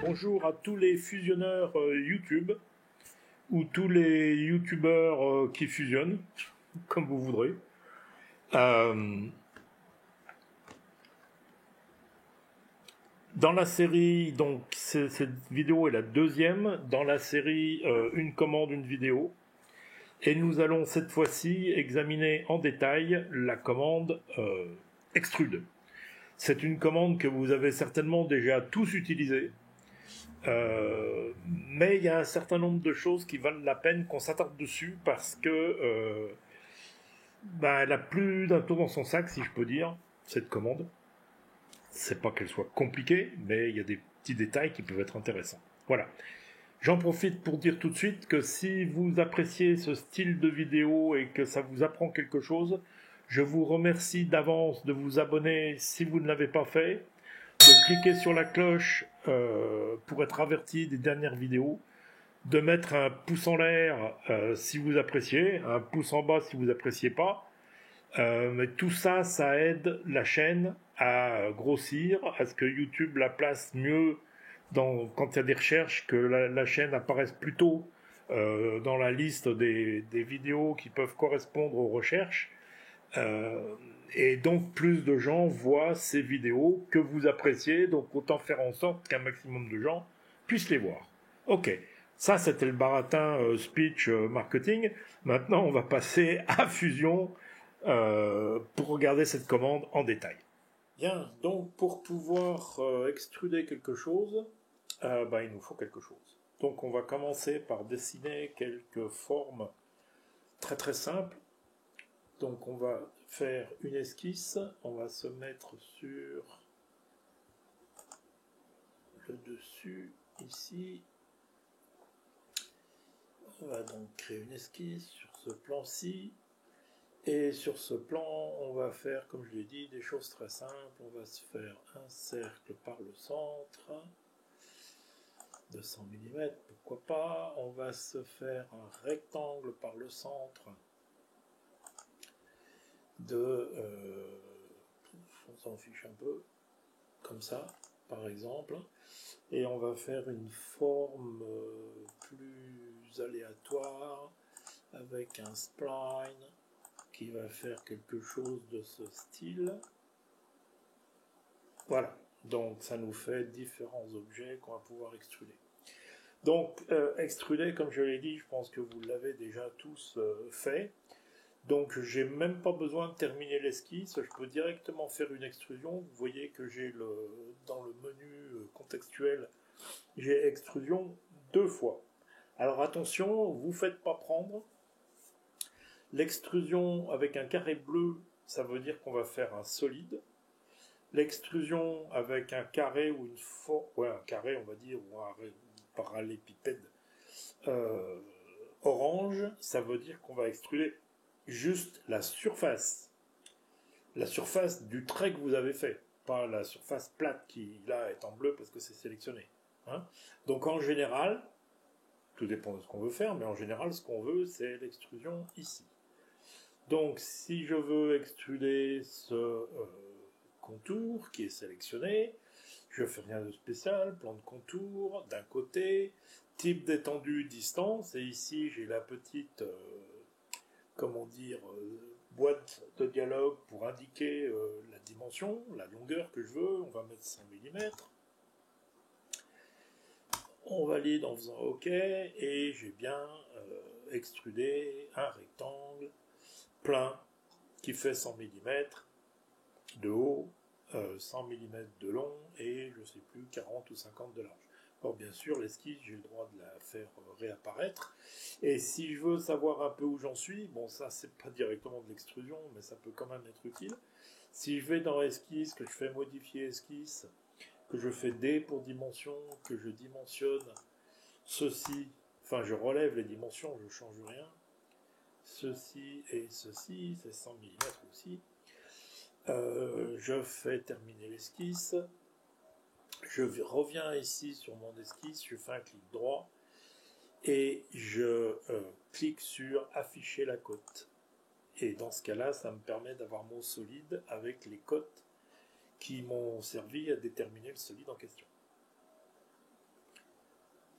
bonjour à tous les fusionneurs YouTube ou tous les YouTubeurs qui fusionnent, comme vous voudrez. Dans la série, donc cette vidéo est la deuxième dans la série Une commande, une vidéo. Et nous allons cette fois-ci examiner en détail la commande extrude. C'est une commande que vous avez certainement déjà tous utilisée. Mais il y a un certain nombre de choses qui valent la peine qu'on s'attarde dessus parce que elle a plus d'un tour dans son sac, si je peux dire, cette commande. C'est pas qu'elle soit compliquée, mais il y a des petits détails qui peuvent être intéressants. Voilà. J'en profite pour dire tout de suite que si vous appréciez ce style de vidéo et que ça vous apprend quelque chose, je vous remercie d'avance de vous abonner si vous ne l'avez pas fait, de cliquer sur la cloche pour être averti des dernières vidéos, de mettre un pouce en l'air si vous appréciez, un pouce en bas si vous appréciez pas. Mais tout ça, ça aide la chaîne à grossir, à ce que YouTube la place mieux quand il y a des recherches, que la chaîne apparaisse plus tôt dans la liste des vidéos qui peuvent correspondre aux recherches. Et donc plus de gens voient ces vidéos que vous appréciez, donc autant faire en sorte qu'un maximum de gens puissent les voir. Ok, ça c'était le baratin speech marketing. Maintenant on va passer à Fusion pour regarder cette commande en détail. Bien, donc pour pouvoir extruder quelque chose, il nous faut quelque chose. Donc on va commencer par dessiner quelques formes très très simples. Donc on va faire une esquisse, on va se mettre sur le dessus, ici. On va donc créer une esquisse sur ce plan-ci. Et sur ce plan, on va faire, comme je l'ai dit, des choses très simples. On va se faire un cercle par le centre, de 100 mm, pourquoi pas. On va se faire un rectangle par le centre on s'en fiche un peu, comme ça, par exemple. Et on va faire une forme plus aléatoire, avec un spline, qui va faire quelque chose de ce style. Voilà, donc ça nous fait différents objets qu'on va pouvoir extruder. Donc extruder, comme je l'ai dit, je pense que vous l'avez déjà tous fait. Donc j'ai même pas besoin de terminer l'esquisse, je peux directement faire une extrusion. Vous voyez que j'ai dans le menu contextuel, j'ai extrusion 2 fois. Alors attention, vous faites pas prendre. L'extrusion avec un carré bleu, ça veut dire qu'on va faire un solide. L'extrusion avec un carré ou un carré, on va dire, ou un parallélépipède orange, ça veut dire qu'on va extruder juste la surface du trait que vous avez fait, pas la surface plate qui là est en bleu parce que c'est sélectionné. Donc en général, tout dépend de ce qu'on veut faire, mais en général ce qu'on veut c'est l'extrusion ici. Donc si je veux extruder ce contour qui est sélectionné, je fais rien de spécial, plan de contour d'un côté, type d'étendue, distance, et ici j'ai la petite boîte de dialogue pour indiquer la dimension, la longueur que je veux. On va mettre 100 mm. On valide en faisant OK, et j'ai bien extrudé un rectangle plein qui fait 100 mm de haut, 100 mm de long, et je sais plus, 40 ou 50 de large. Alors bien sûr, l'esquisse, j'ai le droit de la faire réapparaître. Et si je veux savoir un peu où j'en suis, bon ça c'est pas directement de l'extrusion, mais ça peut quand même être utile. Si je vais dans esquisse, que je fais modifier esquisse, que je fais D pour dimension, que je dimensionne ceci, enfin je relève les dimensions, je ne change rien. Ceci et ceci, c'est 100 mm aussi. Je fais terminer l'esquisse. Je reviens ici sur mon esquisse, je fais un clic droit et je clique sur afficher la cote. Et dans ce cas-là, ça me permet d'avoir mon solide avec les cotes qui m'ont servi à déterminer le solide en question.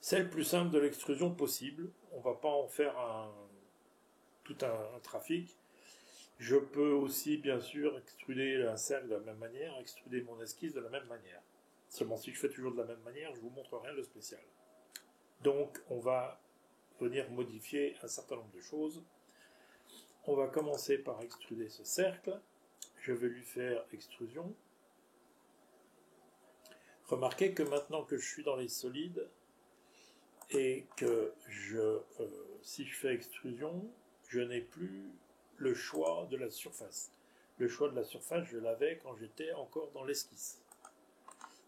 C'est le plus simple de l'extrusion possible. On ne va pas en faire tout un trafic. Je peux aussi, bien sûr, extruder un cercle de la même manière, extruder mon esquisse de la même manière. Seulement, si je fais toujours de la même manière, je ne vous montre rien de spécial. Donc, on va venir modifier un certain nombre de choses. On va commencer par extruder ce cercle. Je vais lui faire extrusion. Remarquez que maintenant que je suis dans les solides et que si je fais extrusion, je n'ai plus le choix de la surface. Le choix de la surface, je l'avais quand j'étais encore dans l'esquisse.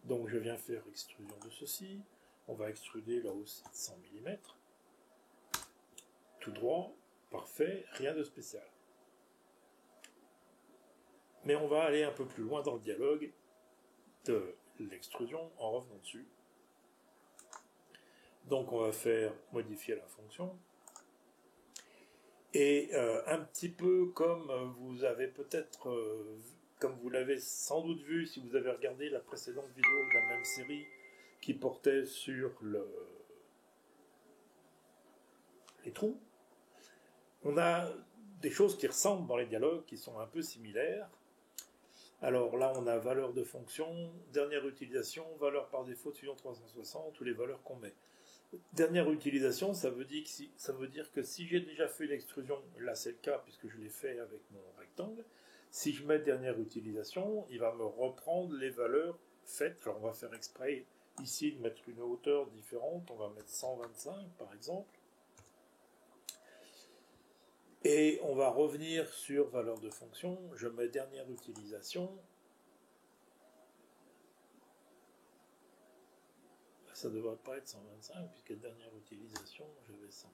Donc je viens faire extrusion de ceci. On va extruder là aussi de 100 mm. Tout droit, parfait, rien de spécial. Mais on va aller un peu plus loin dans le dialogue de l'extrusion en revenant dessus. Donc on va faire modifier la fonction. Et un petit peu comme vous avez peut-être, comme vous l'avez sans doute vu si vous avez regardé la précédente vidéo de la même série qui portait sur les trous, on a des choses qui ressemblent dans les dialogues, qui sont un peu similaires. Alors là, on a valeur de fonction, dernière utilisation, valeur par défaut de Fusion 360 ou les valeurs qu'on met. Dernière utilisation, ça veut dire que si j'ai déjà fait l'extrusion, là c'est le cas puisque je l'ai fait avec mon rectangle, si je mets dernière utilisation, il va me reprendre les valeurs faites. Alors on va faire exprès ici de mettre une hauteur différente, on va mettre 125 par exemple. Et on va revenir sur valeur de fonction, je mets dernière utilisation. Ça ne devrait pas être 125, puisque dernière utilisation, j'avais 100.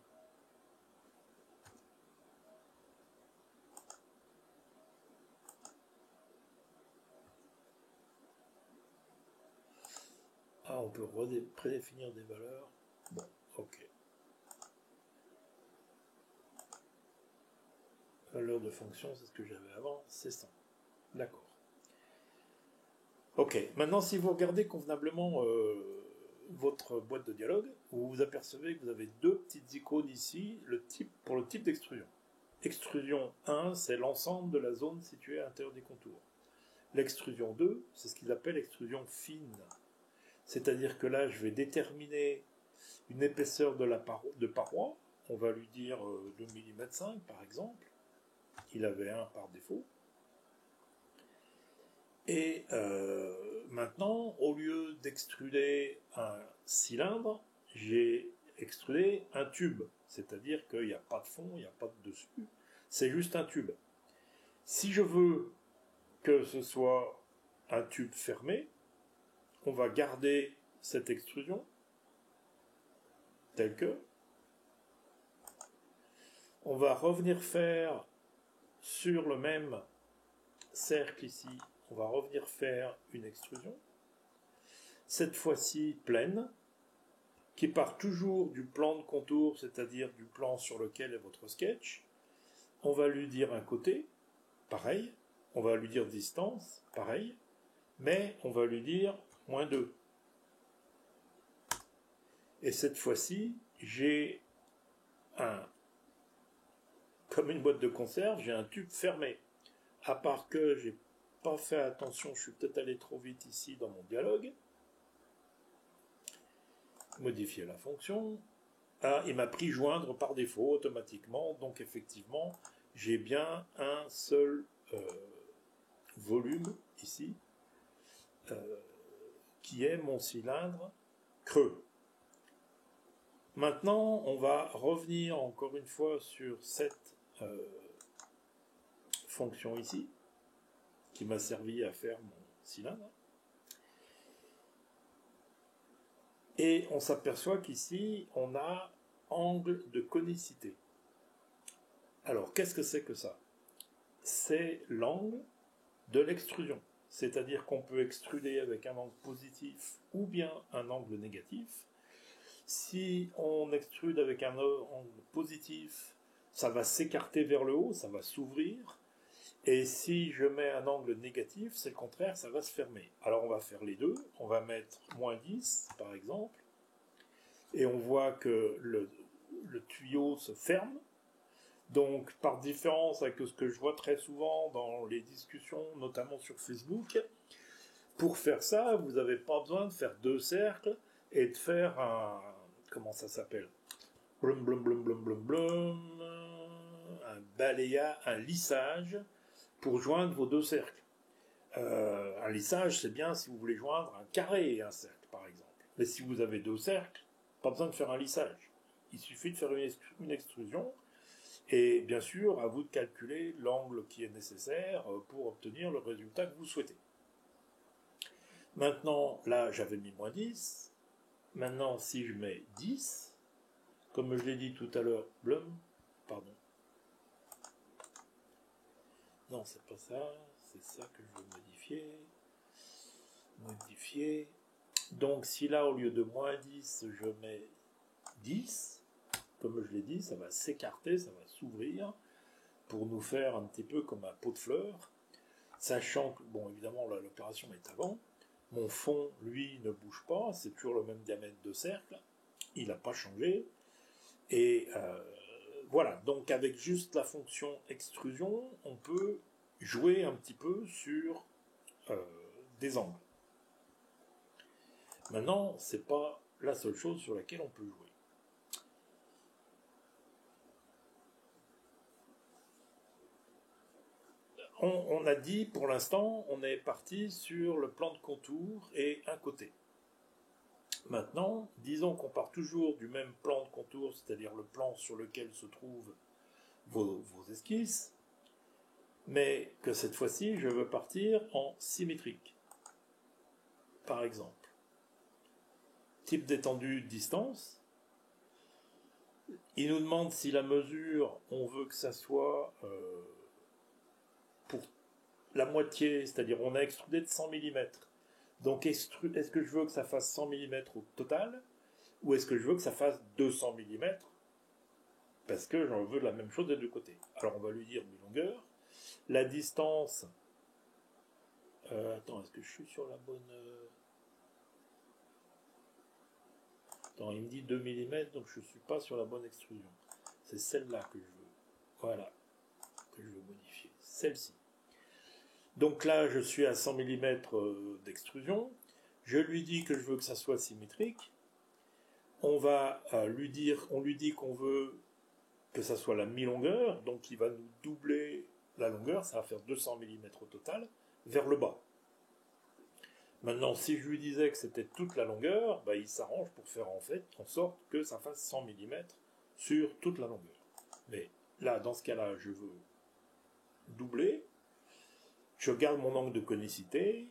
Ah, on peut prédéfinir des valeurs. Bon, ok. Valeur de fonction, c'est ce que j'avais avant, c'est 100. D'accord. Ok, maintenant si vous regardez convenablement votre boîte de dialogue, vous vous apercevez que vous avez deux petites icônes ici, pour le type d'extrusion. Extrusion 1, c'est l'ensemble de la zone située à l'intérieur des contours. L'extrusion 2, c'est ce qu'ils appellent extrusion fine. C'est-à-dire que là, je vais déterminer une épaisseur de paroi. On va lui dire 2 mm 5 par exemple. Il avait 1 par défaut. Et maintenant, au lieu d'extruder un cylindre, j'ai extrudé un tube. C'est-à-dire qu'il n'y a pas de fond, il n'y a pas de dessus. C'est juste un tube. Si je veux que ce soit un tube fermé, on va garder cette extrusion telle que. On va revenir faire sur le même cercle ici, on va revenir faire une extrusion. Cette fois-ci pleine, qui part toujours du plan de contour, c'est-à-dire du plan sur lequel est votre sketch. On va lui dire un côté, pareil. On va lui dire distance, pareil. Mais on va lui dire -2. Et cette fois-ci, j'ai comme une boîte de conserve, j'ai un tube fermé. À part que j'ai pas fait attention, je suis peut-être allé trop vite ici dans mon dialogue. Modifier la fonction. Ah, il m'a pris joindre par défaut automatiquement, donc effectivement, j'ai bien un seul volume ici, qui est mon cylindre creux. Maintenant, on va revenir encore une fois sur cette fonction ici, qui m'a servi à faire mon cylindre. Et on s'aperçoit qu'ici, on a angle de conicité. Alors, qu'est-ce que c'est que ça? C'est l'angle de l'extrusion. C'est-à-dire qu'on peut extruder avec un angle positif ou bien un angle négatif. Si on extrude avec un angle positif, ça va s'écarter vers le haut, ça va s'ouvrir. Et si je mets un angle négatif, c'est le contraire, ça va se fermer. Alors on va faire les deux, on va mettre -10 par exemple. et on voit que le tuyau se ferme. Donc, par différence avec ce que je vois très souvent dans les discussions, notamment sur Facebook, pour faire ça, vous n'avez pas besoin de faire 2 cercles et de faire un... Comment ça s'appelle? Blum, blum, blum, blum, blum, blum, un balayage, un lissage pour joindre vos 2 cercles. Un lissage, c'est bien si vous voulez joindre un carré et un cercle, par exemple. Mais si vous avez 2 cercles, pas besoin de faire un lissage. Il suffit de faire une extrusion. Et bien sûr, à vous de calculer l'angle qui est nécessaire pour obtenir le résultat que vous souhaitez. Maintenant, là, j'avais mis moins 10. Maintenant, si je mets 10, comme je l'ai dit tout à l'heure, pardon. Non, c'est pas ça. C'est ça que je veux modifier. Modifier. Donc, si là, au lieu de moins 10, je mets 10, comme je l'ai dit, ça va s'écarter, ça va s'ouvrir pour nous faire un petit peu comme un pot de fleurs, sachant que, bon, évidemment, là, l'opération est avant. Mon fond, lui, ne bouge pas, c'est toujours le même diamètre de cercle, il n'a pas changé. Et voilà, donc avec juste la fonction extrusion, on peut jouer un petit peu sur des angles. Maintenant, c'est pas la seule chose sur laquelle on peut jouer. On a dit, pour l'instant, on est parti sur le plan de contour et un côté. Maintenant, disons qu'on part toujours du même plan de contour, c'est-à-dire le plan sur lequel se trouvent vos esquisses, mais que cette fois-ci, je veux partir en symétrique. Par exemple, type d'étendue, distance. Il nous demande si la mesure, on veut que ça soit pour la moitié, c'est-à-dire on a extrudé de 100 mm. Donc est-ce que je veux que ça fasse 100 mm au total, ou est-ce que je veux que ça fasse 200 mm, parce que j'en veux la même chose des deux côtés. Alors on va lui dire mi-longueur. La distance... attends, est-ce que je suis sur la bonne... Attends, il me dit 2 mm, donc je ne suis pas sur la bonne extrusion. C'est celle-là que je veux. Voilà, que je veux modifier. Celle-ci. Donc là, je suis à 100 mm d'extrusion. Je lui dis que je veux que ça soit symétrique. On lui dit qu'on veut que ça soit la mi-longueur, donc il va nous doubler la longueur, ça va faire 200 mm au total, vers le bas. Maintenant, si je lui disais que c'était toute la longueur, il s'arrange pour faire en sorte que ça fasse 100 mm sur toute la longueur. Mais là, dans ce cas-là, je veux doubler, je garde mon angle de conicité,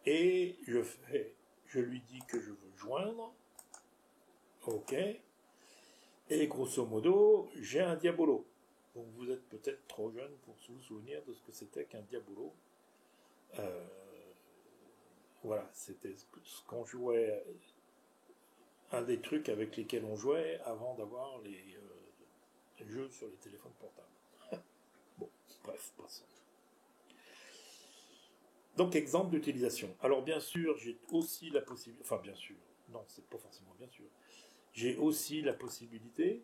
et je lui dis que je veux joindre, ok, et grosso modo, j'ai un diabolo. Donc vous êtes peut-être trop jeune pour vous souvenir de ce que c'était qu'un diabolo. Voilà, c'était ce qu'on jouait, un des trucs avec lesquels on jouait avant d'avoir les jeux sur les téléphones portables. Bon, bref, passons. Donc, exemple d'utilisation. Alors, bien sûr, j'ai aussi la possibilité... Enfin, bien sûr. Non, c'est pas forcément bien sûr. J'ai aussi la possibilité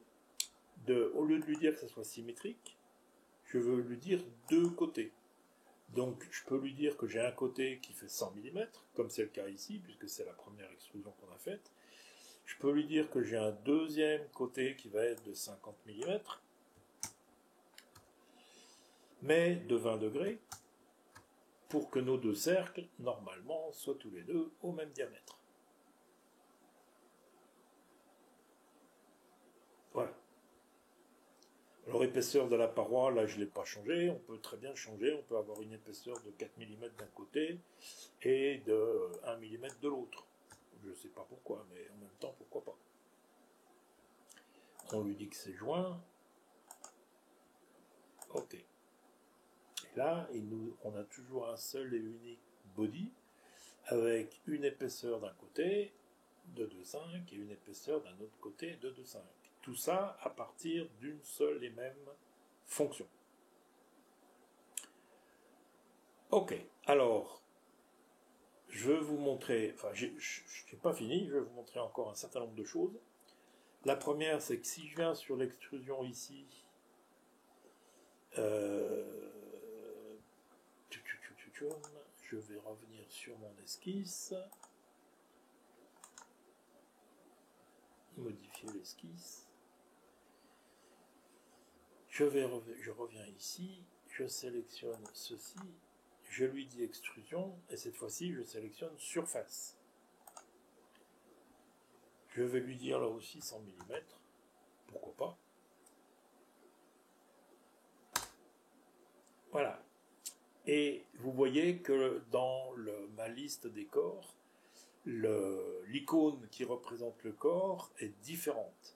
de, au lieu de lui dire que ça soit symétrique, je veux lui dire 2 côtés. Donc, je peux lui dire que j'ai un côté qui fait 100 mm, comme c'est le cas ici, puisque c'est la première extrusion qu'on a faite. Je peux lui dire que j'ai un deuxième côté qui va être de 50 mm, mais de 20 degrés, pour que nos 2 cercles, normalement, soient tous les deux au même diamètre. Voilà. Alors, épaisseur de la paroi, là, je ne l'ai pas changé. On peut très bien changer. On peut avoir une épaisseur de 4 mm d'un côté et de 1 mm de l'autre. Je ne sais pas pourquoi, mais en même temps, pourquoi pas. On lui dit que c'est joint. Ok. Et là, on a toujours un seul et unique body avec une épaisseur d'un côté de 2,5 et une épaisseur d'un autre côté de 2,5. Tout ça à partir d'une seule et même fonction. Ok, alors, je vais vous montrer, enfin, je n'ai pas fini, je vais vous montrer encore un certain nombre de choses. La première, c'est que si je viens sur l'extrusion ici, je vais revenir sur mon esquisse, modifier l'esquisse. Je reviens ici, je sélectionne ceci, je lui dis extrusion, et cette fois-ci, je sélectionne surface. Je vais lui dire là aussi 100 mm, pourquoi pas. Voilà. Et vous voyez que dans ma liste des corps, l'icône qui représente le corps est différente.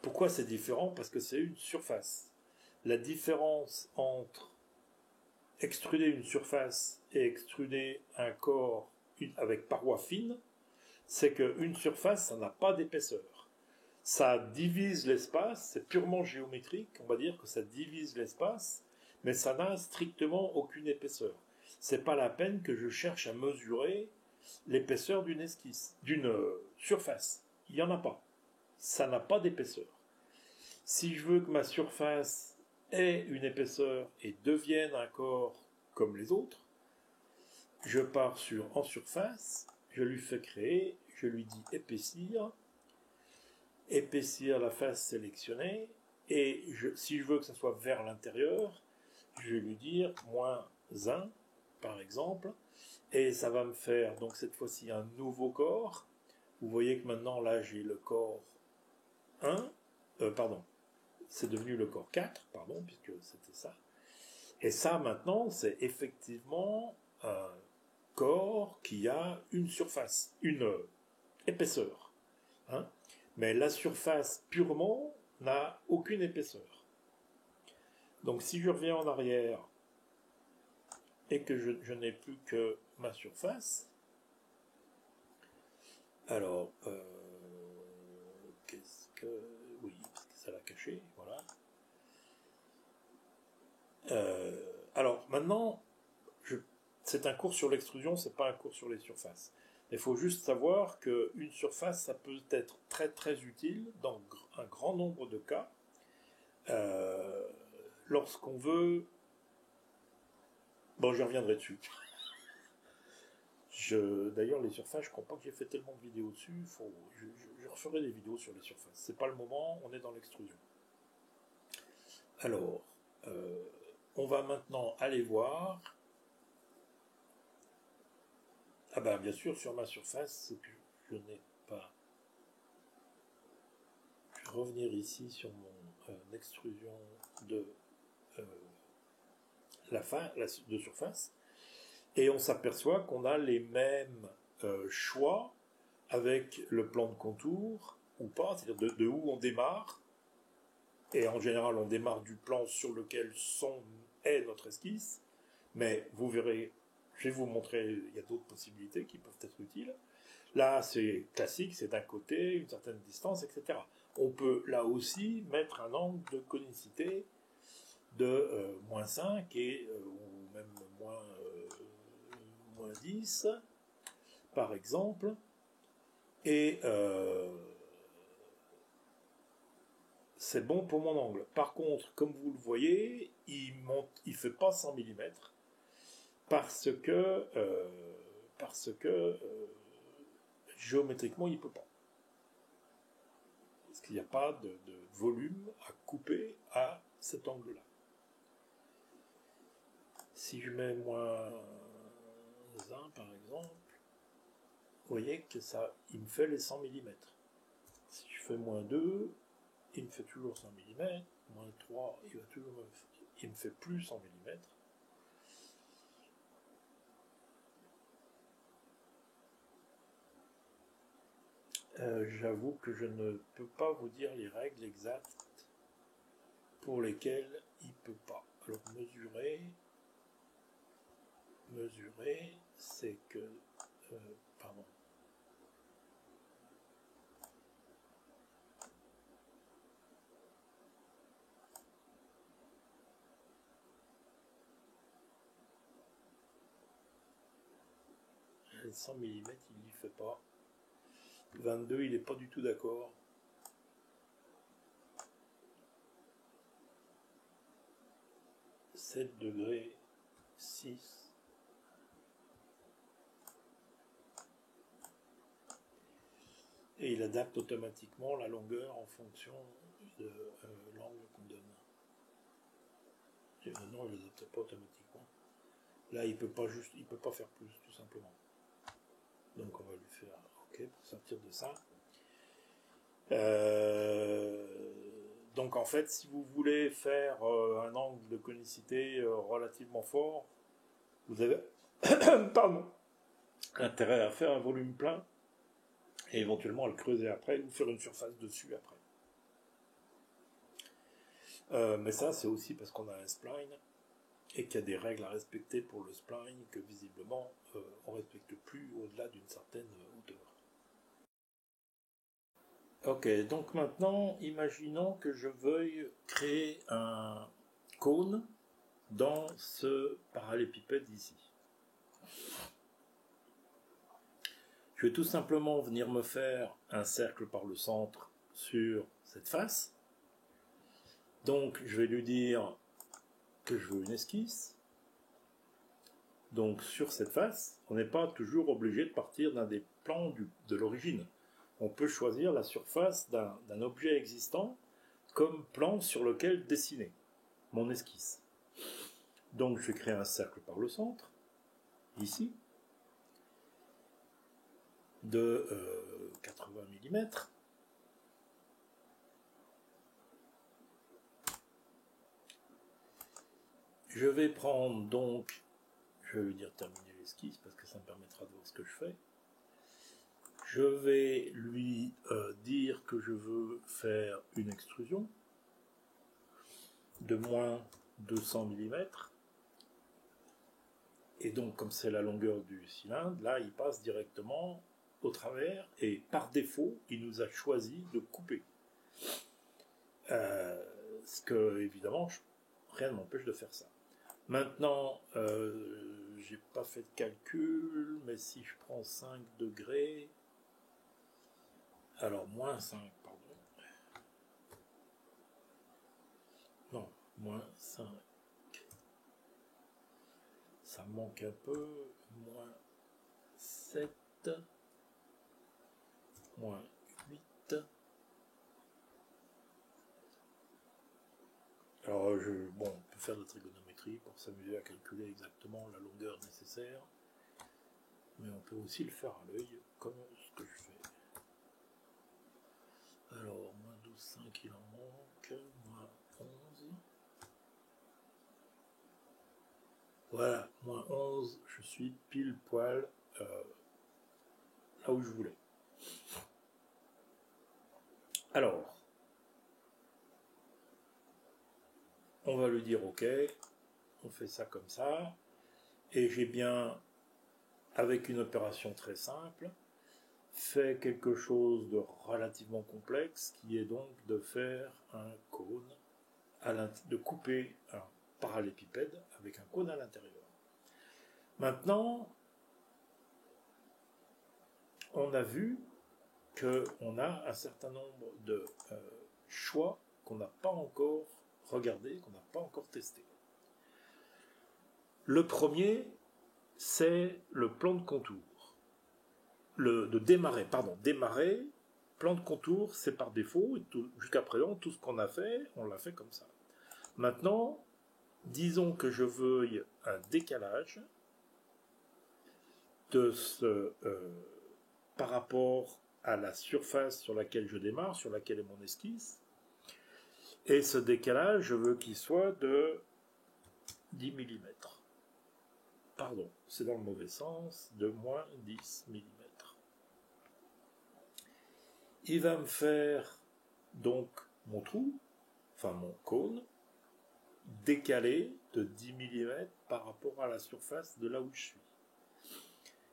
Pourquoi c'est différent? Parce que c'est une surface. La différence entre extruder une surface et extruder un corps avec paroi fine, c'est qu'une surface, ça n'a pas d'épaisseur. Ça divise l'espace, c'est purement géométrique, on va dire que ça divise l'espace, mais ça n'a strictement aucune épaisseur. C'est pas la peine que je cherche à mesurer l'épaisseur d'une esquisse, d'une surface. Il n'y en a pas. Ça n'a pas d'épaisseur. Si je veux que ma surface ait une épaisseur et devienne un corps comme les autres, je pars en surface, je lui fais créer, je lui dis épaissir la face sélectionnée, et si je veux que ça soit vers l'intérieur, je vais lui dire -1, par exemple, et ça va me faire donc cette fois-ci un nouveau corps. Vous voyez que maintenant là j'ai le corps 1, pardon, c'est devenu le corps 4, pardon, puisque c'était ça. Et ça maintenant c'est effectivement un corps qui a une surface, une épaisseur. Hein, mais la surface purement n'a aucune épaisseur. Donc si je reviens en arrière et que je n'ai plus que ma surface, alors, qu'est-ce que... Oui, parce que ça l'a caché, voilà. Alors, maintenant, c'est un cours sur l'extrusion, c'est pas un cours sur les surfaces. Il faut juste savoir qu'une surface, ça peut être très très utile dans un grand nombre de cas. Lorsqu'on veut... Bon, j'y reviendrai dessus. D'ailleurs, les surfaces, je crois pas que j'ai fait tellement de vidéos dessus. Je referai des vidéos sur les surfaces. C'est pas le moment, on est dans l'extrusion. Alors, on va maintenant aller voir. Ah ben, bien sûr, sur ma surface, c'est que je n'ai pas. Je vais revenir ici sur mon extrusion de de surface. Et on s'aperçoit qu'on a les mêmes choix avec le plan de contour ou pas, c'est-à-dire de où on démarre. Et en général, on démarre du plan sur lequel est notre esquisse. Mais vous verrez, je vais vous montrer, il y a d'autres possibilités qui peuvent être utiles. Là, c'est classique, c'est d'un côté, une certaine distance, etc. On peut là aussi mettre un angle de conicité de -5 ou même -10, par exemple. Et c'est bon pour mon angle. Par contre, comme vous le voyez, il fait pas 100 mm parce que géométriquement, il peut pas. Parce qu'il n'y a pas de volume à couper à cet angle-là. Si je mets -1, par exemple, vous voyez que ça, il me fait les 100 mm. Si je fais -2, il me fait toujours 100 mm. -3, il me fait plus 100 mm. J'avoue que je ne peux pas vous dire les règles exactes pour lesquelles il ne peut pas. Alors mesurer, c'est que... pardon. Les 100 mm, il n'y fait pas. 22, il n'est pas du tout d'accord. 7 degrés 6. Et il adapte automatiquement la longueur en fonction de l'angle qu'on donne. Et non, il ne l'adapte pas automatiquement. Là, il peut pas faire plus, tout simplement. Donc on va lui faire OK pour sortir de ça. Donc en fait, si vous voulez faire un angle de conicité relativement fort, vous avez intérêt à faire un volume plein et éventuellement à le creuser après ou faire une surface dessus après. Mais ça, c'est aussi parce qu'on a un spline et qu'il y a des règles à respecter pour le spline que visiblement on ne respecte plus au-delà d'une certaine hauteur. Ok, donc maintenant, imaginons que je veuille créer un cône dans ce parallélépipède ici. Je vais tout simplement venir me faire un cercle par le centre sur cette face. Donc, je vais lui dire que je veux une esquisse. Donc, sur cette face, on n'est pas toujours obligé de partir d'un des plans de l'origine. On peut choisir la surface d'un objet existant comme plan sur lequel dessiner mon esquisse. Donc, je vais créer un cercle par le centre, ici, de 80 mm. Je vais prendre donc, je vais lui dire terminer l'esquisse parce que ça me permettra de voir ce que je fais. Je vais lui dire que je veux faire une extrusion de moins 200 mm. Et donc, comme c'est la longueur du cylindre, là, il passe directement au travers et par défaut, il nous a choisi de couper. Ce que, évidemment, rien ne m'empêche de faire ça. Maintenant, j'ai pas fait de calcul, mais si je prends 5 degrés, alors moins 5, pardon. Non, moins 5. Ça manque un peu, moins 7, moins 8. Alors, on peut faire de la trigonométrie pour s'amuser à calculer exactement la longueur nécessaire, mais on peut aussi le faire à l'œil, comme ce que je fais. Alors, moins 12,5, il en manque, moins 11. Voilà, moins 11, je suis pile poil là où je voulais. Alors, on va lui dire OK, on fait ça comme ça, et j'ai bien, avec une opération très simple, fait quelque chose de relativement complexe, qui est donc de faire un cône, de couper un parallélépipède avec un cône à l'intérieur. Maintenant, on a vu qu'on a un certain nombre de choix qu'on n'a pas encore regardé, qu'on n'a pas encore testé. Le premier, c'est le plan de contour. Démarrer, plan de contour, c'est par défaut, et jusqu'à présent, tout ce qu'on a fait, on l'a fait comme ça. Maintenant, disons que je veuille un décalage de par rapport à la surface sur laquelle je démarre, sur laquelle est mon esquisse, et ce décalage, je veux qu'il soit de 10 mm. Pardon, c'est dans le mauvais sens, de moins 10 mm. Il va me faire donc mon trou, enfin mon cône, décalé de 10 mm par rapport à la surface de là où je suis.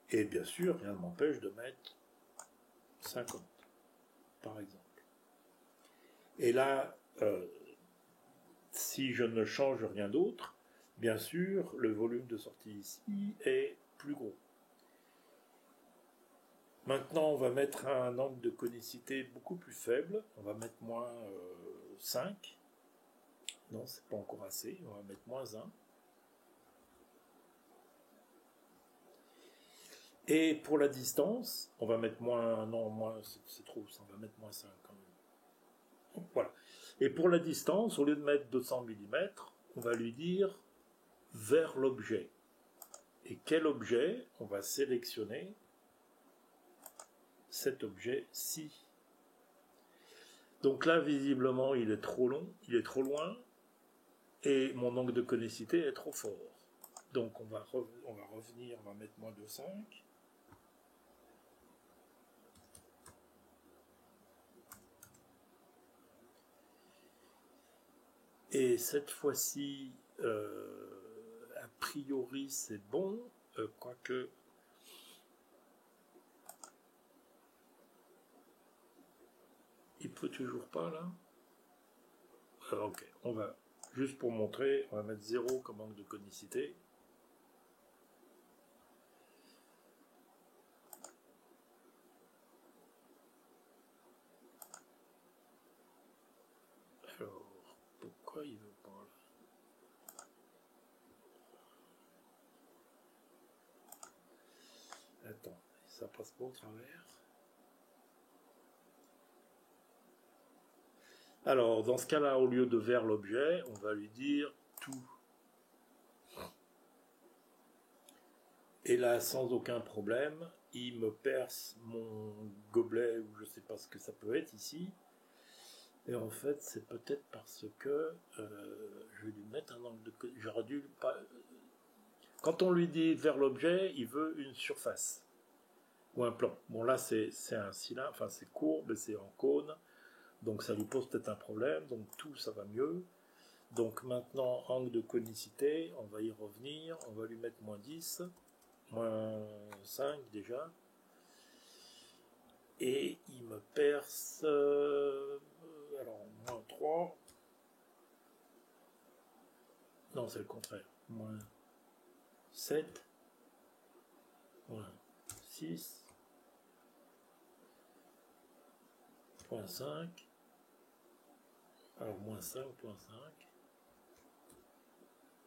Et bien sûr, rien ne m'empêche de mettre 50, par exemple. Et là, si je ne change rien d'autre, bien sûr, le volume de sortie ici est plus gros. Maintenant, on va mettre un angle de conicité beaucoup plus faible. On va mettre moins 5. Non, c'est pas encore assez. On va mettre moins 1. Et pour la distance, on va mettre moins, non, moins, c'est trop, ça, on va mettre moins 5 quand même. Voilà. Et pour la distance, au lieu de mettre 200 mm, on va lui dire vers l'objet. Et quel objet? On va sélectionner cet objet-ci. Donc là, visiblement, il est trop long, il est trop loin, et mon angle de conicité est trop fort. Donc on va revenir, on va mettre moins 2,5. Et cette fois-ci, a priori, c'est bon, quoique... Il peut toujours pas, là? Ok, on va, juste pour montrer, on va mettre 0 comme angle de conicité. Alors, pourquoi il veut pas, là? Attends, ça passe pas au travers. Alors, dans ce cas-là, au lieu de vers l'objet, on va lui dire tout. Et là, sans aucun problème, il me perce mon gobelet, ou je sais pas ce que ça peut être ici. Et en fait, c'est peut-être parce que je vais lui mettre un angle de... J'aurais dû pas... Quand on lui dit vers l'objet, il veut une surface ou un plan. Bon, là, c'est un cylindre, enfin, c'est courbe et c'est en cône. Donc, ça lui pose peut-être un problème. Donc, tout, ça va mieux. Donc, maintenant, angle de conicité, on va y revenir. On va lui mettre moins 10, moins 5 déjà. Et il me perce... alors, moins 3. Non, c'est le contraire. Moins 7. Moins 6. Point 5. Alors, moins 5, point 5.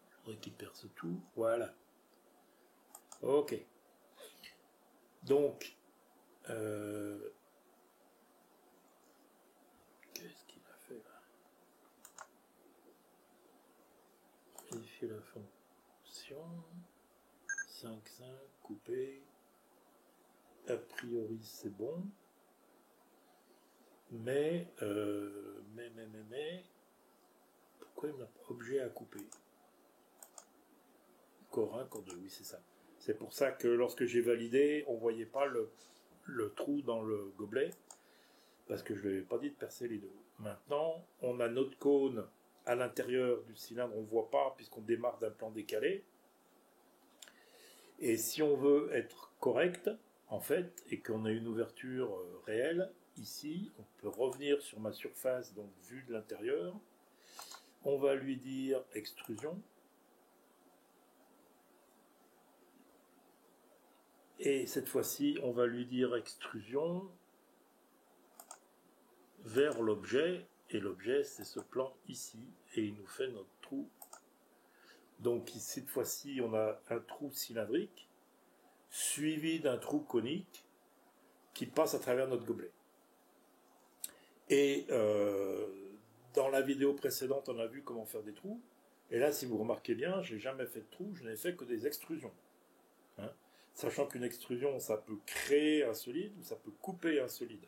Il faudrait qu'il perce tout. Voilà. Ok. Donc, qu'est-ce qu'il a fait là? Modifier la fonction. 5, 5, couper. A priori, c'est bon. Mais, pourquoi il m'a objet à couper? Corps 1, corps 2, oui, c'est ça. C'est pour ça que lorsque j'ai validé, on ne voyait pas le trou dans le gobelet, parce que je ne lui avais pas dit de percer les deux. Maintenant, on a notre cône à l'intérieur du cylindre, on ne voit pas, puisqu'on démarre d'un plan décalé. Et si on veut être correct, en fait, et qu'on a une ouverture réelle, ici, on peut revenir sur ma surface, donc vue de l'intérieur. On va lui dire extrusion. Et cette fois-ci, on va lui dire extrusion vers l'objet. Et l'objet, c'est ce plan ici. Et il nous fait notre trou. Donc cette fois-ci, on a un trou cylindrique suivi d'un trou conique qui passe à travers notre gobelet. Et dans la vidéo précédente, on a vu comment faire des trous. Et là, si vous remarquez bien, je n'ai jamais fait de trou, je n'ai fait que des extrusions. Hein, sachant qu'une extrusion, ça peut créer un solide ou ça peut couper un solide.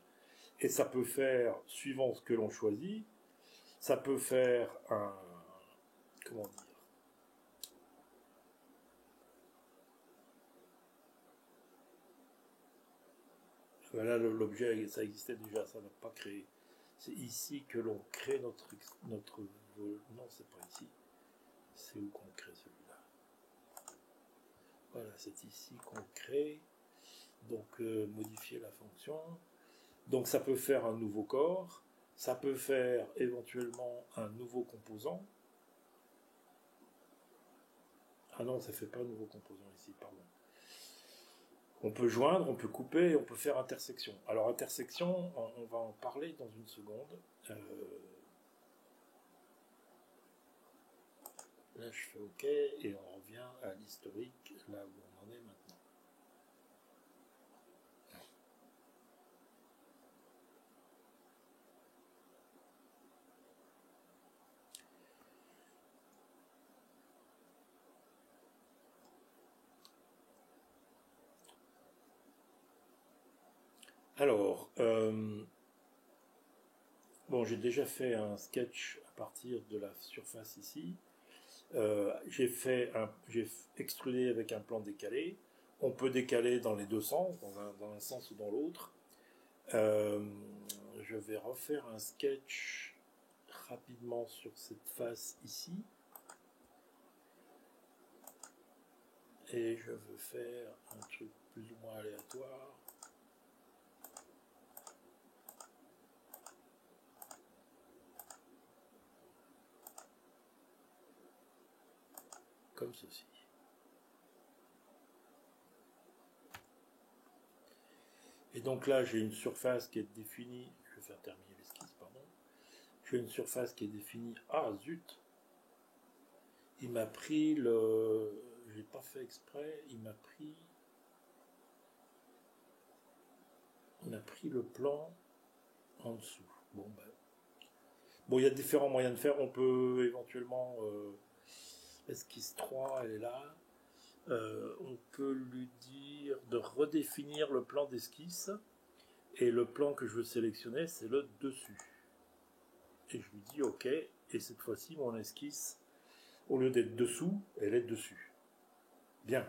Et ça peut faire, suivant ce que l'on choisit, ça peut faire un... Comment dire? Là, l'objet, ça existait déjà, ça n'a pas créé. C'est ici que l'on crée notre... Non, c'est pas ici. C'est où qu'on crée celui-là? Voilà, c'est ici qu'on crée. Donc, modifier la fonction. Donc, ça peut faire un nouveau corps. Ça peut faire éventuellement un nouveau composant. Ah non, ça ne fait pas un nouveau composant ici, pardon. On peut joindre, on peut couper, on peut faire intersection. Alors, intersection, on va en parler dans une seconde. Là, je fais OK et on revient à l'historique, là où on en est maintenant. Alors, bon, j'ai déjà fait un sketch à partir de la surface ici. J'ai extrudé avec un plan décalé. On peut décaler dans les deux sens, dans un sens ou dans l'autre. Je vais refaire un sketch rapidement sur cette face ici. Et je veux faire un truc plus ou moins aléatoire. Comme ceci. Et donc là, j'ai une surface qui est définie. Je vais faire terminer l'esquisse, pardon. J'ai une surface qui est définie. Ah, zut! Il m'a pris le... J'ai pas fait exprès. Il m'a pris... On a pris le plan en dessous. Bon, ben... Bon, il y a différents moyens de faire. On peut éventuellement... esquisse 3, elle est là. On peut lui dire de redéfinir le plan d'esquisse. Et le plan que je veux sélectionner, c'est le dessus. Et je lui dis OK. Et cette fois-ci, mon esquisse, au lieu d'être dessous, elle est dessus. Bien.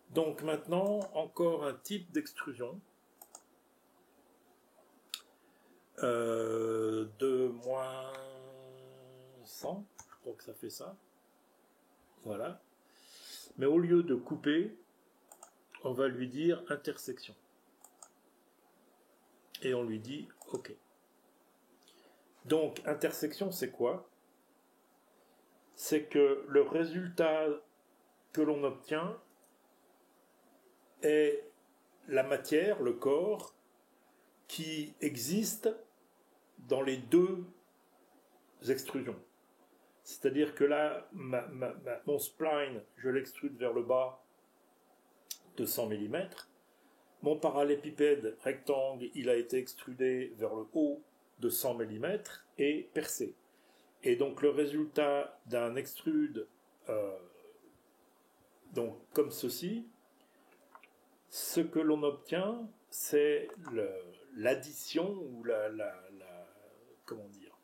Donc maintenant, encore un type d'extrusion. De moins 100. Je crois que ça fait ça. Voilà. Mais au lieu de couper, on va lui dire intersection. Et on lui dit OK. Donc, intersection, c'est quoi? C'est que le résultat que l'on obtient est la matière, le corps, qui existe dans les deux extrusions. C'est-à-dire que là, mon spline, je l'extrude vers le bas de 100 mm. Mon parallélépipède rectangle, il a été extrudé vers le haut de 100 mm et percé. Et donc le résultat d'un extrude donc comme ceci, ce que l'on obtient, c'est l'addition ou comment dire,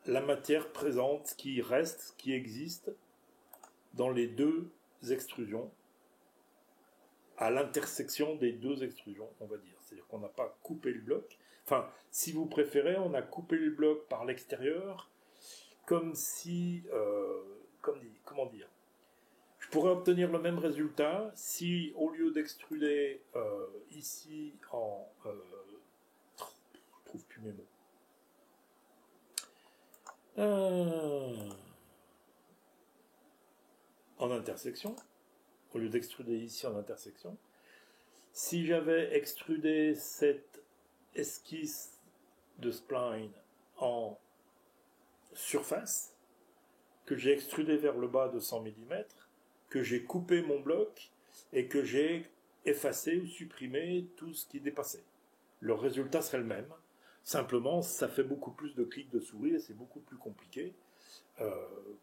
la matière présente qui reste, qui existe dans les deux extrusions, à l'intersection des deux extrusions, on va dire. C'est-à-dire qu'on n'a pas coupé le bloc. Enfin, si vous préférez, on a coupé le bloc par l'extérieur, comme si... comment dire, je pourrais obtenir le même résultat si, au lieu d'extruder ici en... je trouve plus mes mots. En intersection, au lieu d'extruder ici en intersection, si j'avais extrudé cette esquisse de spline en surface, que j'ai extrudé vers le bas de 100 mm, que j'ai coupé mon bloc et que j'ai effacé ou supprimé tout ce qui dépassait. Le résultat serait le même. Simplement, ça fait beaucoup plus de clics de souris et c'est beaucoup plus compliqué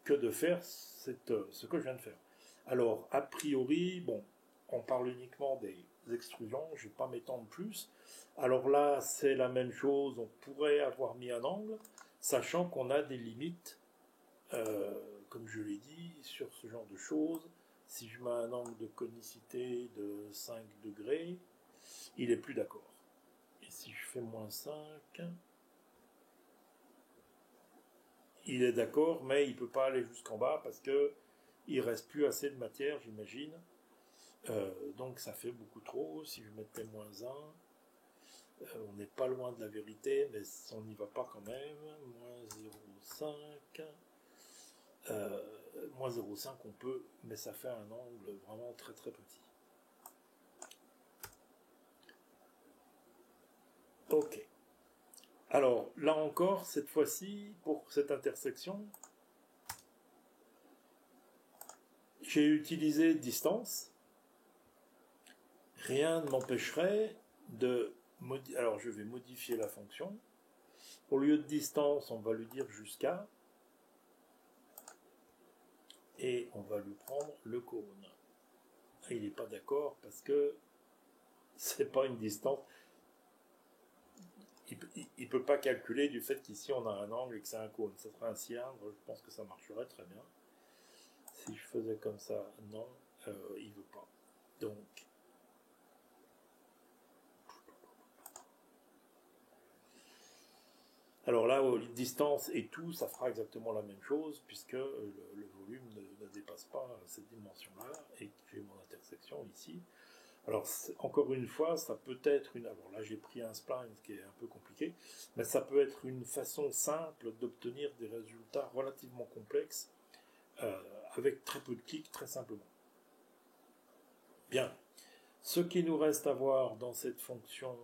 que de faire ce que je viens de faire. Alors, a priori, bon, on parle uniquement des extrusions, je ne vais pas m'étendre plus. Alors là, c'est la même chose, on pourrait avoir mis un angle, sachant qu'on a des limites, comme je l'ai dit, sur ce genre de choses. Si je mets un angle de conicité de 5 degrés, il n'est plus d'accord. Et si je fais moins 5, il est d'accord, mais il ne peut pas aller jusqu'en bas parce qu'il ne reste plus assez de matière, j'imagine. Donc ça fait beaucoup trop. Si je mettais moins 1, on n'est pas loin de la vérité, mais on n'y va pas quand même. Moins 0,5. Moins 0,5 on peut, mais ça fait un angle vraiment très très petit. Ok. Alors là encore, cette fois-ci, pour cette intersection, j'ai utilisé distance. Rien ne m'empêcherait de... Alors je vais modifier la fonction. Au lieu de distance, on va lui dire jusqu'à. Et on va lui prendre le cône. il n'est pas d'accord parce que c'est pas une distance. Il peut pas calculer du fait qu'ici on a un angle et que c'est un cône. Ça serait un cylindre, je pense que ça marcherait très bien. Si je faisais comme ça, non, il veut pas. Donc, alors là, distance et tout, ça fera exactement la même chose, puisque le volume ne dépasse pas cette dimension-là, et que j'ai mon intersection ici. Alors, encore une fois, ça peut être une... Alors là, j'ai pris un spline, ce qui est un peu compliqué, mais ça peut être une façon simple d'obtenir des résultats relativement complexes, avec très peu de clics, très simplement. Bien. Ce qui nous reste à voir dans cette fonction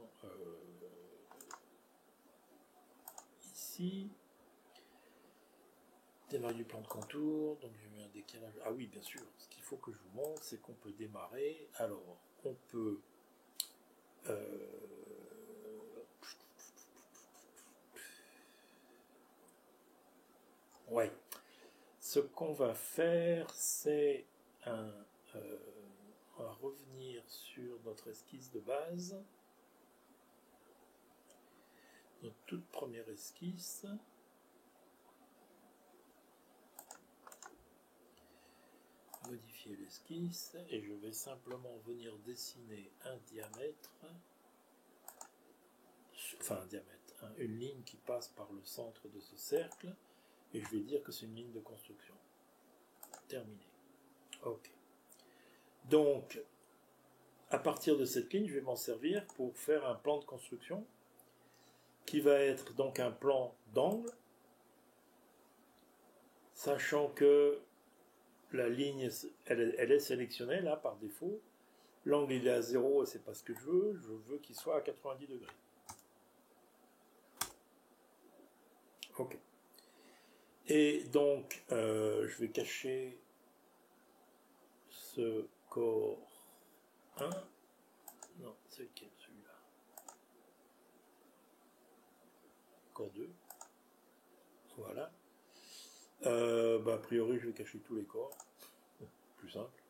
ici, démarrer du plan de contour, donc j'ai mis un décalage. Ah oui, bien sûr, ce qu'il faut que je vous montre, c'est qu'on peut démarrer. Alors, on peut... Ouais. Ce qu'on va faire, c'est on va revenir sur notre esquisse de base. Notre toute première esquisse. Modifier l'esquisse et je vais simplement venir dessiner un diamètre, une ligne qui passe par le centre de ce cercle et je vais dire que c'est une ligne de construction. Terminé. Ok. Donc, à partir de cette ligne, je vais m'en servir pour faire un plan de construction qui va être donc un plan d'angle, sachant que la ligne, elle est sélectionnée là par défaut. L'angle il est à 0 et c'est pas ce que je veux qu'il soit à 90 degrés. Ok. Et donc, je vais cacher ce corps 1. Non, c'est lequel celui-là? Corps 2. Voilà. A priori, je vais cacher tous les corps. Plus simple.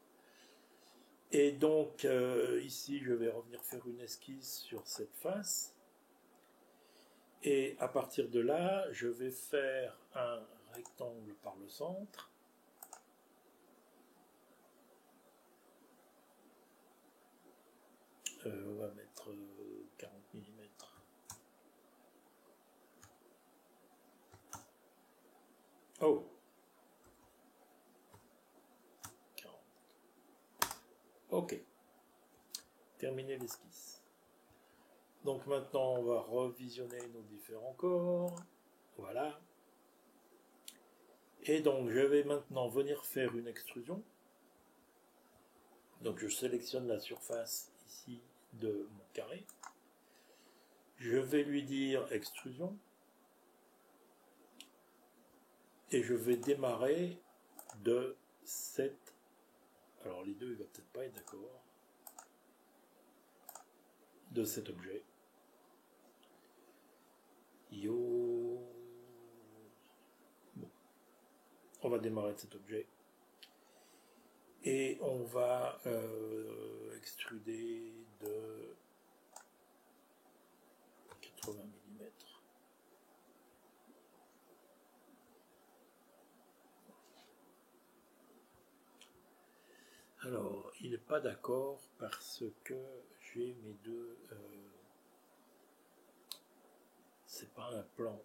Et donc, ici, je vais revenir faire une esquisse sur cette face. Et à partir de là, je vais faire un rectangle par le centre. On va mettre 40 mm. Oh, 40. Ok. Terminer l'esquisse. Donc maintenant, on va revisionner nos différents corps. Voilà. Et donc, je vais maintenant venir faire une extrusion. Donc, je sélectionne la surface ici de mon carré. Je vais lui dire extrusion. Et je vais démarrer de cette... Alors, les deux, ils ne vont peut-être pas être d'accord. De cet objet. Yo. Bon. On va démarrer de cet objet. Et on va extruder de 80 mm. Alors, il n'est pas d'accord parce que j'ai mes deux... c'est pas un plan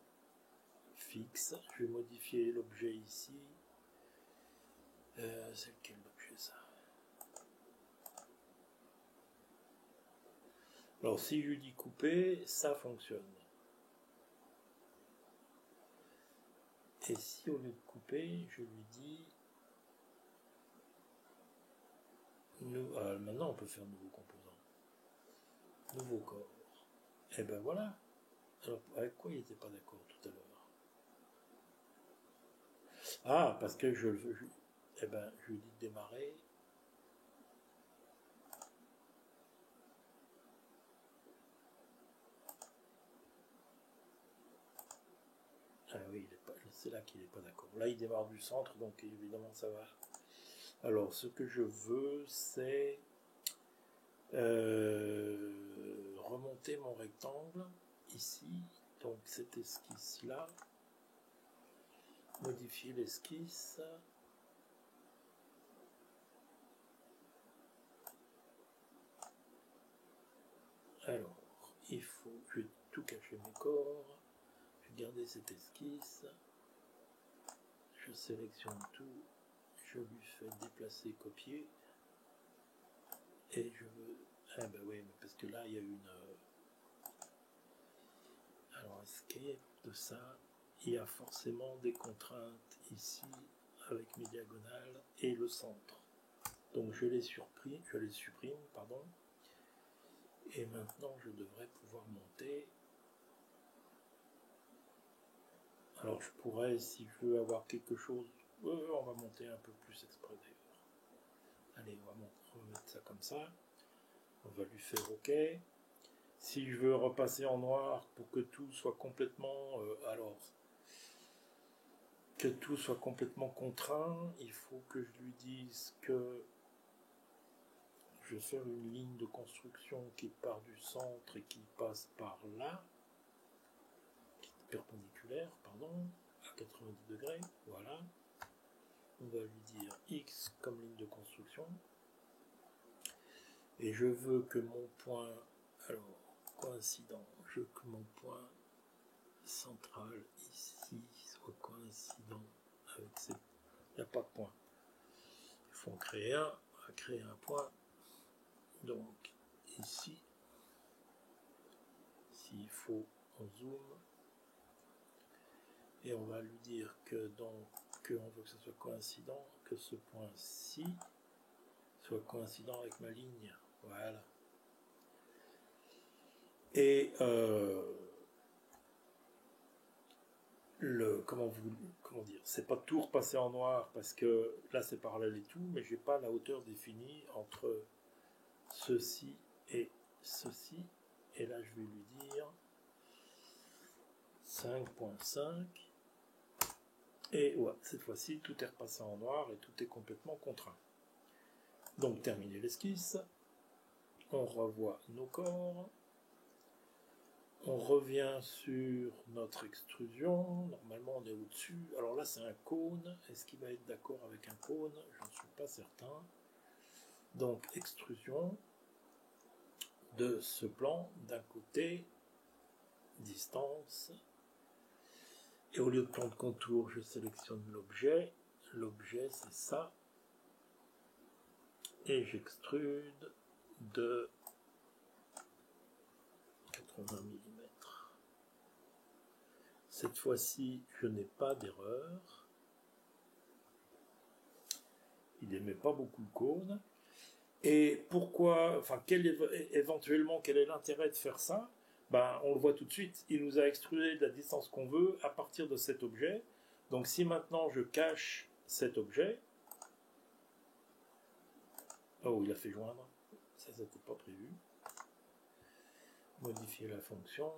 fixe. Je vais modifier l'objet ici. C'est lequel l'objet ça? Alors, si je lui dis couper, ça fonctionne. Et si au lieu de couper, je lui dis... maintenant, on peut faire nouveau composant. Nouveau corps. Et ben voilà. Alors, avec quoi il n'était pas d'accord tout à l'heure? Ah, parce que je lui dis de démarrer. Ah oui, c'est là qu'il n'est pas d'accord. Là, il démarre du centre, donc évidemment, ça va Alors, ce que je veux, c'est remonter mon rectangle ici. Donc, cette esquisse-là. Modifier l'esquisse. Alors, je vais tout cacher mes corps. Je vais garder cette esquisse. Je sélectionne tout. Je lui fais déplacer, copier. Et je veux... Ah ben oui, mais parce que là, il y a une... Alors, escape de ça. Il y a forcément des contraintes ici, avec mes diagonales et le centre. Donc, je les supprime, pardon. Et maintenant, je devrais pouvoir monter. Alors, je pourrais, si je veux avoir quelque chose... on va monter un peu plus exprès d'ailleurs. Allez, on va remettre ça comme ça. On va lui faire OK. Si je veux repasser en noir pour que tout soit complètement... que tout soit complètement contraint, il faut que je lui dise que je vais faire une ligne de construction qui part du centre et qui passe par là, qui est perpendiculaire, pardon, à 90 degrés, voilà. On va lui dire X comme ligne de construction. Et je veux que mon point, alors, coïncident, je veux que mon point central ici soit coïncident avec ces... Il n'y a pas de point. Il faut en créer un. On va créer un point. Donc, ici, s'il faut, on zoom. Et on va lui dire que donc, on veut que ce soit coïncident, que ce point-ci soit coïncident avec ma ligne. Voilà. Et comment dire, c'est pas tout repasser en noir parce que là c'est parallèle et tout, mais j'ai pas la hauteur définie entre ceci et ceci. Et là je vais lui dire 5.5. Et ouais, cette fois-ci tout est repassé en noir et tout est complètement contraint. Donc terminer l'esquisse. On revoit nos corps. On revient sur notre extrusion. Normalement, on est au-dessus. Alors là, c'est un cône. Est-ce qu'il va être d'accord avec un cône? Je ne suis pas certain. Donc, extrusion de ce plan d'un côté, distance. Et au lieu de plan de contour, je sélectionne l'objet. L'objet, c'est ça. Et j'extrude de 80 mm. Cette fois-ci, je n'ai pas d'erreur. Il n'aimait pas beaucoup le cône. Et pourquoi, enfin, éventuellement, quel est l'intérêt de faire ça? Ben, on le voit tout de suite. Il nous a extrudé de la distance qu'on veut à partir de cet objet. Donc, si maintenant je cache cet objet, oh, il a fait joindre. Ça, n'était pas prévu. Modifier la fonction.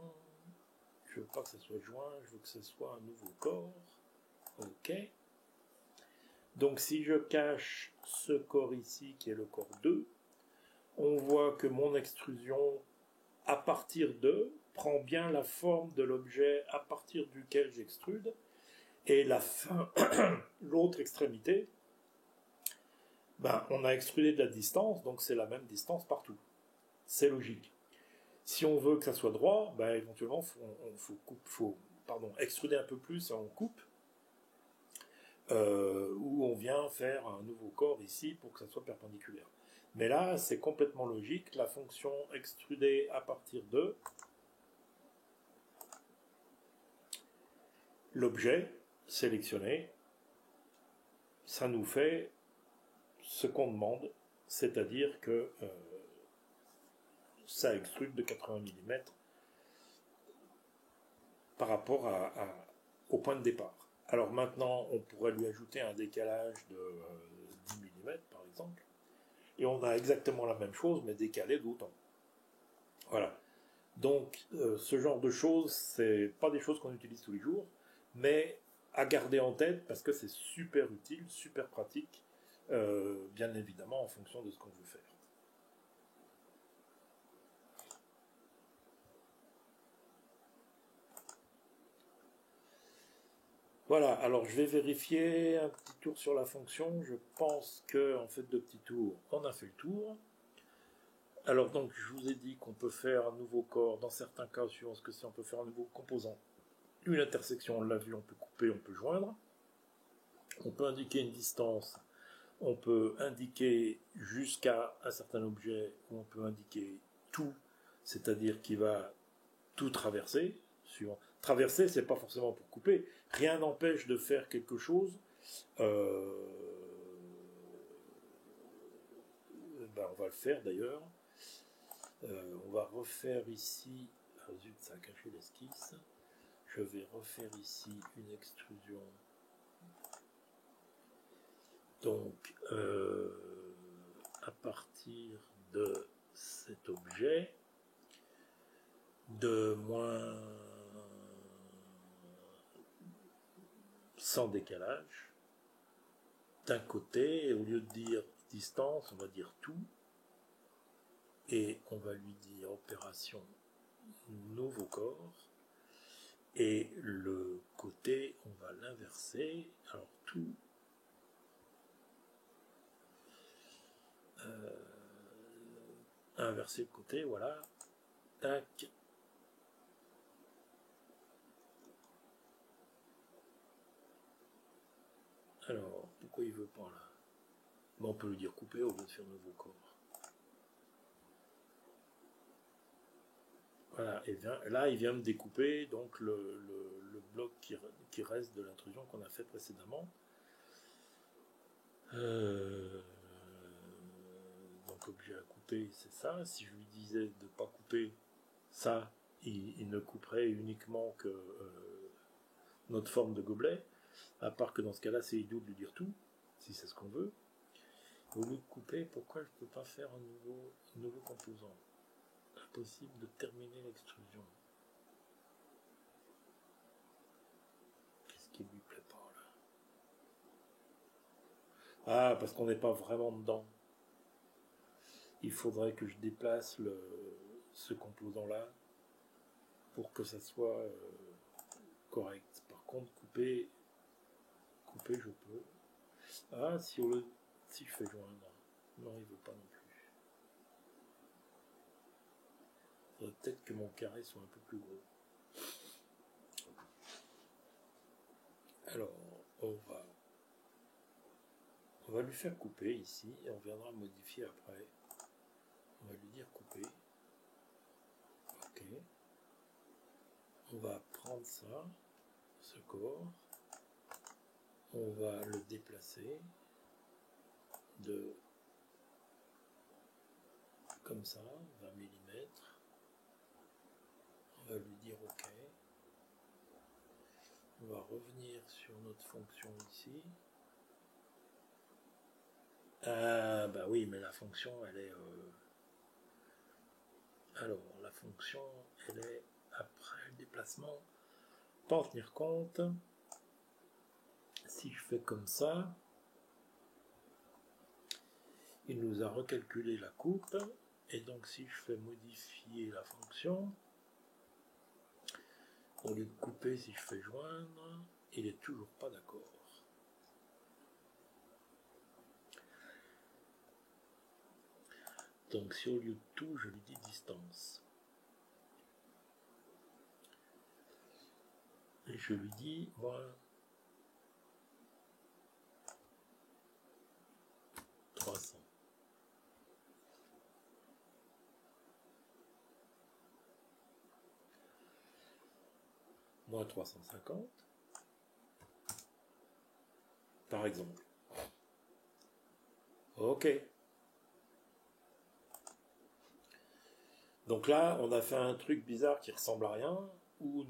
Je veux pas que ça soit joint, je veux que ce soit un nouveau corps. OK. Donc si je cache ce corps ici, qui est le corps 2, on voit que mon extrusion, à partir de, prend bien la forme de l'objet à partir duquel j'extrude. Et la fin, l'autre extrémité, ben, on a extrudé de la distance, donc c'est la même distance partout. C'est logique. Si on veut que ça soit droit, ben, éventuellement, faut extruder un peu plus et on coupe. Ou on vient faire un nouveau corps ici pour que ça soit perpendiculaire. Mais là, c'est complètement logique. La fonction extruder à partir de l'objet sélectionné, ça nous fait ce qu'on demande, c'est-à-dire que ça extrude de 80 mm par rapport au point de départ. Alors maintenant, on pourrait lui ajouter un décalage de 10 mm par exemple, et on a exactement la même chose, mais décalé d'autant. Voilà. Donc, ce genre de choses, c'est pas des choses qu'on utilise tous les jours, mais à garder en tête parce que c'est super utile, super pratique bien évidemment en fonction de ce qu'on veut faire. Voilà, alors je vais vérifier un petit tour sur la fonction. Je pense qu'en fait de petits tours, on a fait le tour. Alors donc je vous ai dit qu'on peut faire un nouveau corps, dans certains cas, suivant ce que c'est, on peut faire un nouveau composant. Une intersection, on l'a vu, on peut couper, on peut joindre. On peut indiquer une distance, on peut indiquer jusqu'à un certain objet, ou on peut indiquer tout, c'est-à-dire qu'il va tout traverser. Traverser, c'est pas forcément pour couper. Rien n'empêche de faire quelque chose. On va le faire d'ailleurs. On va refaire ici. Ah zut, ça a caché l'esquisse. Je vais refaire ici une extrusion. Donc, à partir de cet objet, de moins sans décalage, d'un côté, au lieu de dire distance, on va dire tout, et on va lui dire opération nouveau corps, et le côté, on va l'inverser, alors tout, inverser le côté, voilà, tac. Alors, pourquoi il veut pas là? Bon, on peut lui dire couper au lieu de faire nouveau corps. Voilà, et bien, là il vient me découper donc le bloc qui reste de l'intrusion qu'on a fait précédemment. Donc objet à couper, c'est ça. Si je lui disais de ne pas couper ça, il ne couperait uniquement que notre forme de gobelet, à part que dans ce cas-là c'est idiot de lui dire tout, si c'est ce qu'on veut. Au lieu de couper, pourquoi je ne peux pas faire un nouveau composant? Impossible de terminer l'extrusion. Qu'est-ce qui lui plaît pas là? Ah, parce qu'on n'est pas vraiment dedans. Il faudrait que je déplace ce composant-là pour que ça soit correct. Par contre, couper, je peux. Ah, si je fais joindre. Non, il veut pas non plus. Il faudrait peut-être que mon carré soit un peu plus gros. Alors, on va lui faire couper ici, et on viendra modifier après. On va lui dire couper. Ok. On va prendre ça, ce corps. On va le déplacer de comme ça, 20 mm. On va lui dire OK. On va revenir sur notre fonction ici. Ah bah oui, mais la fonction, elle est... Alors, la fonction, elle est après le déplacement. Pas en tenir compte. Si je fais comme ça, il nous a recalculé la coupe. Et donc, si je fais modifier la fonction, au lieu de couper, si je fais joindre, il est toujours pas d'accord. Donc si au lieu de tout, je lui dis distance. Et je lui dis, moins 300. Moins 350. Par exemple. Ok. Donc là, on a fait un truc bizarre qui ressemble à rien, où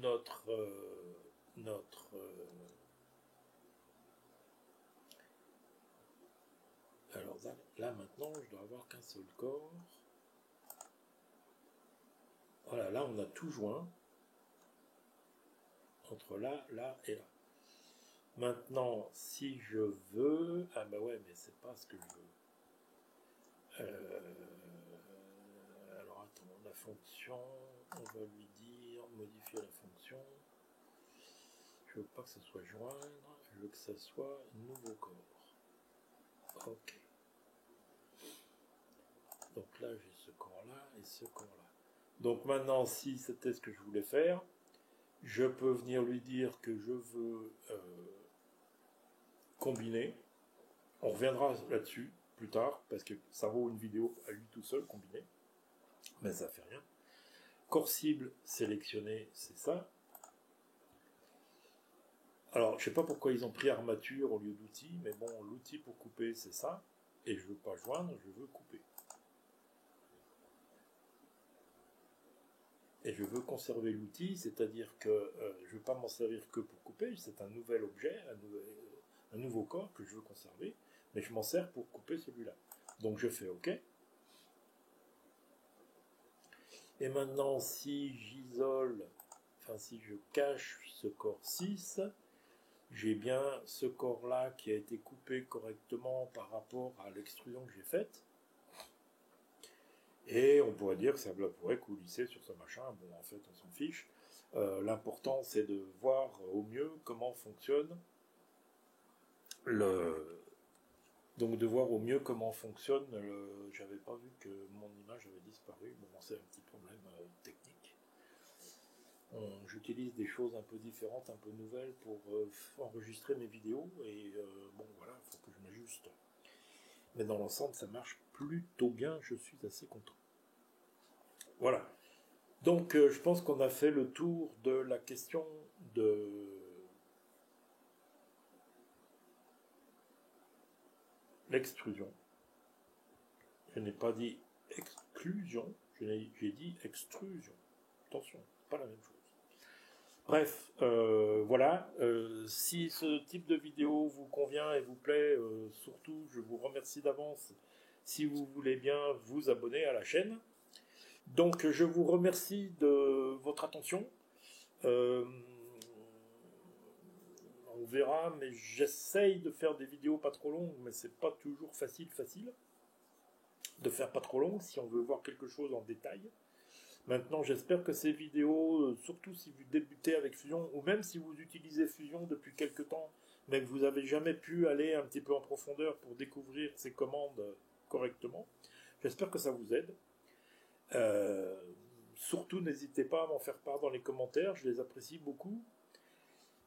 alors là maintenant, je dois avoir qu'un seul corps. Voilà, là on a tout joint entre là, là et là. Maintenant, si je veux... Ah bah ouais, mais c'est pas ce que je veux. Alors attends, la fonction, on va lui dire modifier la fonction. Je veux pas que ce soit joindre, je veux que ce soit nouveau corps. Ok. Donc là, j'ai ce corps-là et ce corps-là. Donc maintenant, si c'était ce que je voulais faire, je peux venir lui dire que je veux combiner. On reviendra là-dessus plus tard, parce que ça vaut une vidéo à lui tout seul, combiner. Mais ça fait rien. Corps cible sélectionné, c'est ça. Alors, je sais pas pourquoi ils ont pris armature au lieu d'outil, mais bon, l'outil pour couper, c'est ça. Et je veux pas joindre, je veux couper. Et je veux conserver l'outil, c'est-à-dire que je ne veux pas m'en servir que pour couper, c'est un nouvel objet, un nouveau corps que je veux conserver, mais je m'en sers pour couper celui-là. Donc je fais OK. Et maintenant, si j'isole, enfin si je cache ce corps 6, j'ai bien ce corps-là qui a été coupé correctement par rapport à l'extrusion que j'ai faite. Et on pourrait dire que ça pourrait coulisser sur ce machin. Bon, en fait, on s'en fiche. L'important, c'est de voir au mieux comment fonctionne le. Donc, de voir au mieux comment fonctionne le. J'avais pas vu que mon image avait disparu. Bon, c'est un petit problème technique. J'utilise des choses un peu différentes, un peu nouvelles pour enregistrer mes vidéos. Et bon, voilà, il faut que je m'ajuste. Mais dans l'ensemble, ça marche plutôt bien. Je suis assez content. Voilà. Donc, je pense qu'on a fait le tour de la question de l'extrusion. Je n'ai pas dit exclusion, j'ai dit extrusion. Attention, c'est pas la même chose. Bref, voilà. Si ce type de vidéo vous convient et vous plaît, surtout, je vous remercie d'avance si vous voulez bien vous abonner à la chaîne. Donc, je vous remercie de votre attention. Euh, on verra, mais j'essaye de faire des vidéos pas trop longues, mais c'est pas toujours facile de faire pas trop longues si on veut voir quelque chose en détail. Maintenant, j'espère que ces vidéos, surtout si vous débutez avec Fusion, ou même si vous utilisez Fusion depuis quelques temps, mais que vous n'avez jamais pu aller un petit peu en profondeur pour découvrir ces commandes correctement, j'espère que ça vous aide. Surtout, n'hésitez pas à m'en faire part dans les commentaires, je les apprécie beaucoup.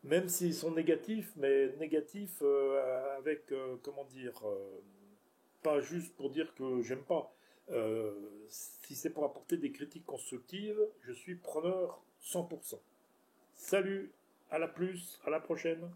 Même s'ils sont négatifs, mais négatifs avec, comment dire, pas juste pour dire que j'aime pas. Si c'est pour apporter des critiques constructives, je suis preneur 100%. Salut, à la prochaine.